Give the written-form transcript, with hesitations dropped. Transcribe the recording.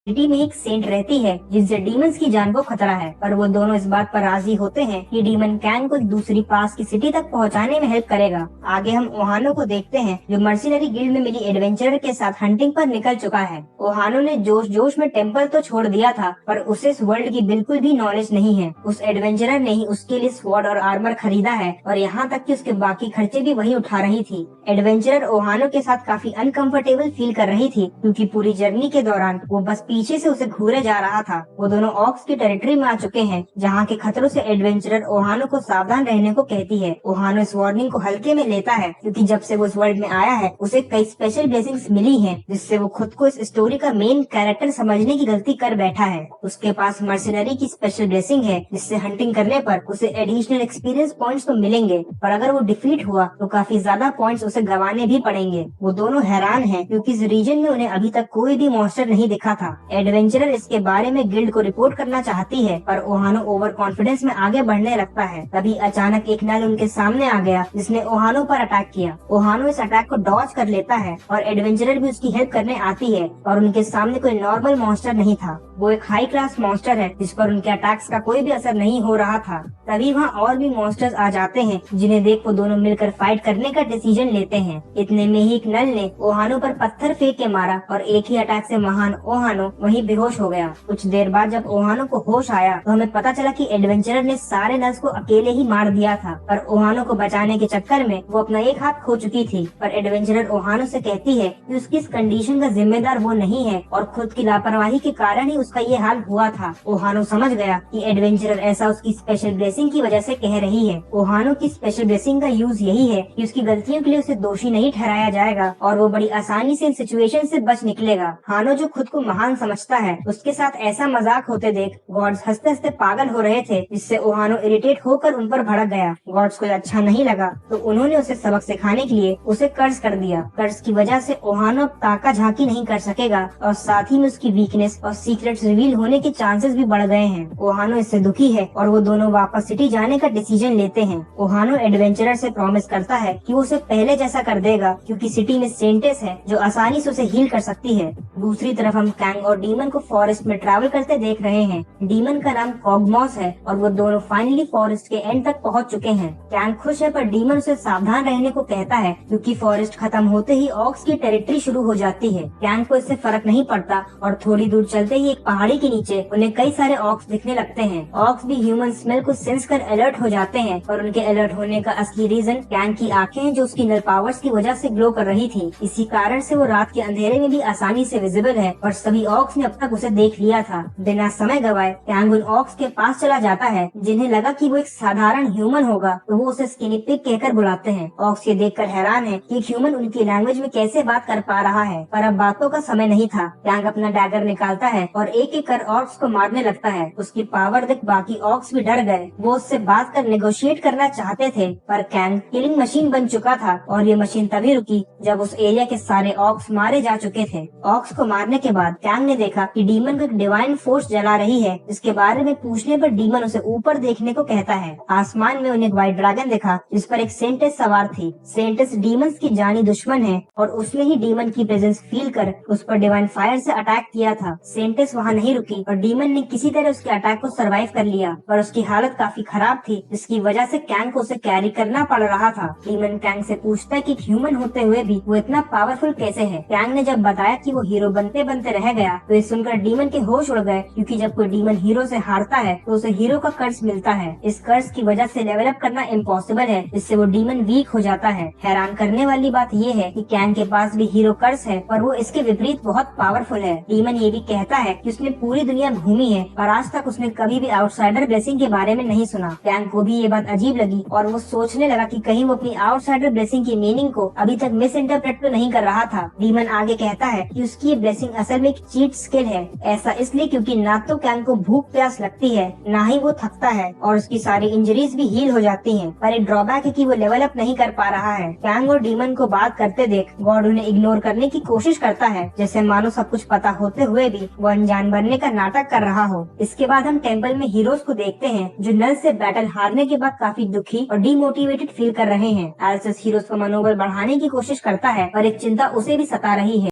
City में एक Saint रहती है जिनसे डीमंस की जान को खतरा है, पर वो दोनों इस बात पर राजी होते हैं कि डीमन कैंग को दूसरी पास की सिटी तक पहुंचाने में हेल्प करेगा। आगे हम ओहानो को देखते हैं जो मर्सिनरी गिल्ड में मिली एडवेंचरर के साथ हंटिंग पर निकल चुका है। ओहानो ने जोश जोश में टेम्पल तो छोड़ दिया था, पर उसे इस वर्ल्ड की बिल्कुल भी नॉलेज नहीं है। उस एडवेंचरर ने ही उसके लिए स्वॉर्ड और आर्मर खरीदा है और यहाँ तक कि उसके बाकी खर्चे भी वही उठा रही थी। एडवेंचरर ओहानो के साथ काफी अनकंफर्टेबल फील कर रही थी क्योंकि पूरी जर्नी के दौरान वो बस पीछे से उसे घूरे जा रहा था। वो दोनों ऑक्स की टेरिटरी में आ चुके हैं जहाँ के खतरों से एडवेंचरर ओहानो को सावधान रहने को कहती है। ओहानो इस वार्निंग को हल्के में लेता है क्योंकि जब से वो इस वर्ल्ड में आया है उसे कई स्पेशल ब्लेसिंग्स मिली हैं, जिससे वो खुद को इस स्टोरी का मेन कैरेक्टर समझने की गलती कर बैठा है। उसके पास मर्सिनरी की स्पेशल ब्लेसिंग है जिससे हंटिंग करने पर उसे एडिशनल एक्सपीरियंस पॉइंट्स तो मिलेंगे, पर अगर वो डिफीट हुआ तो काफी ज्यादा पॉइंट्स उसे गंवाने भी पड़ेंगे। वो दोनों हैरान हैं क्योंकि इस रीजन में उन्हें अभी तक कोई भी मॉन्स्टर नहीं दिखा था। एडवेंचरर इसके बारे में गिल्ड को रिपोर्ट करना चाहती है, पर ओहानो ओवर कॉन्फिडेंस में आगे बढ़ने लगता है। तभी अचानक एक नल उनके सामने आ गया जिसने ओहानो पर अटैक किया। ओहानो इस अटैक को डॉज कर लेता है और एडवेंचरर भी उसकी हेल्प करने आती है, और उनके सामने कोई नॉर्मल मॉन्स्टर नहीं था, वो एक हाई क्लास मॉन्स्टर है जिस पर उनके अटैक्स का कोई भी असर नहीं हो रहा था। तभी वहाँ और भी मॉन्स्टर्स आ जाते हैं जिन्हें देख वो दोनों मिलकर फाइट करने का डिसीजन लेते हैं। इतने में ही एक नल ने ओहानो पर पत्थर फेंक के मारा और एक ही अटैक से महान ओहानो वहीं बेहोश हो गया। कुछ देर बाद जब ओहानो को होश आया तो हमें पता चला कि एडवेंचरर ने सारे नल्स को अकेले ही मार दिया था, पर ओहानो को बचाने के चक्कर में वो अपना एक हाथ खो चुकी थी। पर एडवेंचरर ओहानो से कहती है कि उसकी इस कंडीशन का जिम्मेदार वो नहीं है और खुद की लापरवाही के कारण ही उसका ये हाल हुआ था। ओहानो समझ गया कि एडवेंचरर ऐसा उसकी स्पेशल ब्लेसिंग की वजह से कह रही है। ओहानो की स्पेशल ब्लेसिंग का यूज यही है कि उसकी गलतियों के लिए उसे दोषी नहीं ठहराया जाएगा और वो बड़ी आसानी से इन सिचुएशन से बच निकलेगा। हानो जो खुद को महान समझता है उसके साथ ऐसा मजाक होते देख गॉड्स हंसते हंसते पागल हो रहे थे, जिससे ओहानो इरिटेट होकर उन पर भड़क गया। गॉड्स को अच्छा नहीं लगा तो उन्होंने उसे सबक सिखाने के लिए उसे कर्ज कर दिया। कर्ज की वजह से ओहानो अब ताका झांकी नहीं कर सकेगा और साथ ही में उसकी वीकनेस और सीक्रेट्स रिवील होने के चांसेस भी बढ़ गए हैं। ओहानो इससे दुखी है और वो दोनों वापस सिटी जाने का डिसीजन लेते हैं। ओहानो एडवेंचरर से प्रॉमिस करता है कि वो उसे पहले जैसा कर देगा क्योंकि सिटी में सेंटेस है जो आसानी से उसे हील कर सकती है। दूसरी तरफ हम कैंग और डीमन को फॉरेस्ट में ट्रैवल करते देख रहे हैं। डीमन का नाम कॉगमॉस है और वो दोनों फाइनली फॉरेस्ट के एंड तक पहुंच चुके हैं। कैंग खुश है पर डीमन उसे सावधान रहने को कहता है क्योंकि फॉरेस्ट खत्म होते ही ऑक्स की टेरिटरी शुरू हो जाती है। कैंग को इससे फर्क नहीं पड़ता और थोड़ी दूर चलते ही एक पहाड़ी के नीचे उन्हें कई सारे ऑक्स दिखने लगते हैं। ऑक्स भी ह्यूमन स्मेल को सेंस कर अलर्ट हो जाते हैं और उनके अलर्ट होने का असली रीजन कैंग की आंखें हैं जो उसकी नल पावर्स की वजह से ग्लो कर रही थी। इसी कारण से वो रात के अंधेरे में भी आसानी से विजिबल है और सभी ऑक्स ने अब तक उसे देख लिया था। बिना समय गवाए कैंग उन ऑक्स के पास चला जाता है जिन्हें लगा कि वो एक साधारण ह्यूमन होगा तो वो उसे स्किनी पिग कहकर बुलाते हैं। ऑक्स ये देखकर हैरान है कि ह्यूमन उनकी लैंग्वेज में कैसे बात कर पा रहा है, पर अब बातों का समय नहीं था। कैंग अपना डैगर निकालता है और एक एक कर ऑक्स को मारने लगता है। उसकी पावर देख बाकी ऑक्स भी डर गए। वो उससे बात कर नेगोशिएट करना चाहते थे, पर कैंग किलिंग मशीन बन चुका था और ये मशीन तभी रुकी जब उस एरिया के सारे ऑक्स मारे जा चुके थे। ऑक्स को मारने के बाद कैंग ने देखा कि डीमन को एक डिवाइन फोर्स जला रही है, जिसके बारे में पूछने पर डीमन उसे ऊपर देखने को कहता है। आसमान में उन्हें एक व्हाइट ड्रैगन देखा जिस पर एक सेंटेस सवार थी। सेंटेस डीमंस की जानी दुश्मन है और उसने ही डीमन की प्रेजेंस फील कर उस पर डिवाइन फायर से अटैक किया था। सेंटेस वहाँ नहीं रुकी और डीमन ने किसी तरह उसके अटैक को सर्वाइव कर लिया, पर उसकी हालत काफी खराब थी जिसकी वजह से कैंग को उसे कैरी करना पड़ रहा था। डीमन कैंग से पूछता है कि ह्यूमन होते हुए भी वो इतना पावरफुल कैसे है। कैंग ने जब बताया कि वो हीरो बनते बनते रह गया तो ये सुनकर डीमन के होश उड़ गए क्योंकि जब कोई डीमन हीरो से हारता है तो उसे हीरो का कर्ज मिलता है। इस कर्ज की वजह से लेवल अप करना इम्पॉसिबल है, जिससे वो डीमन वीक हो जाता है। हैरान करने वाली बात ये है कि कैंग के पास भी हीरो कर्ज है पर वो इसके विपरीत बहुत पावरफुल है। डीमन ये भी कहता है कि उसने पूरी दुनिया घूमी है और आज तक उसने कभी भी आउटसाइडर ब्लेसिंग के बारे में नहीं सुना। कैंग को भी ये बात अजीब लगी और वो सोचने लगा कि कहीं वो अपनी आउटसाइडर ब्लेसिंग की मीनिंग को अभी तक मिस इंटरप्रेट तो नहीं कर रहा था। डीमन आगे कहता है कि उसकी ये ब्लेसिंग असल में एक चीट स्किल है। ऐसा इसलिए क्योंकि ना तो कैंग को भूख प्यास लगती है ना ही वो थकता है और उसकी सारी इंजरीज भी हील हो जाती हैं, पर एक ड्रॉबैक है कि वो लेवल अप नहीं कर पा रहा है। कैंग और डीमन को बात करते देख गॉड उन्हें इग्नोर करने की कोशिश करता है, जैसे मानो सब कुछ पता होते हुए भी वो अनजान बनने का नाटक कर रहा हो। इसके बाद हम टेम्पल में हीरोज को देखते हैं जो नल से बैटल हारने के बाद काफी दुखी और डिमोटिवेटेड फील कर रहे हैं। एल्सस हीरोज का मनोबल बढ़ाने की कोशिश करता है पर एक चिंता उसे भी सता रही है।